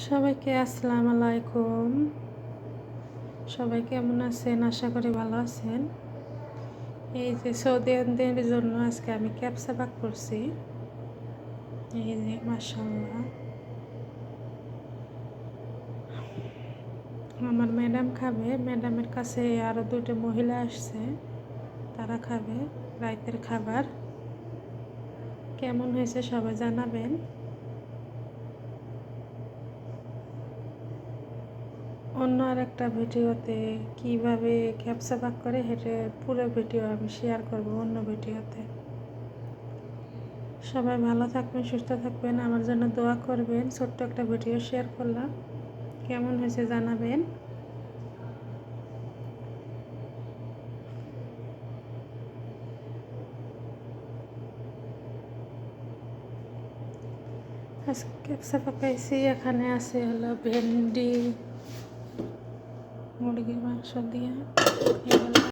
সবাইকে আসসালামু আলাইকুম। সবাই কেমন আছেন? আশা করি ভালো আছেন। এই যে সৌদিয়ানদের জন্য আজকে আমি ক্যাপসা পাক করছি। এই যে মাশাআল্লাহ, আমার ম্যাডাম খাবে। ম্যাডামের কাছে আরও দুটো মহিলা আসছে, তারা খাবে রাতের খাবার। কেমন হয়েছে সবাই জানাবেন। অন্য আর একটা ভিডিওতে কিভাবে ক্যাপসা পাক করে হেঁটে পুরো ভিডিও আমি শেয়ার করব অন্য ভিডিওতে। সবাই ভালো থাকবেন, সুস্থ থাকবেন, আমার জন্য দোয়া করবেন। ছোট্ট একটা ভিডিও শেয়ার করলাম, কেমন হয়েছে জানাবেন। আজকে ক্যাপসা পাকাইছি। এখানে আছে হলো ভেন্ডি, মুরগির মাংস দিয়ে।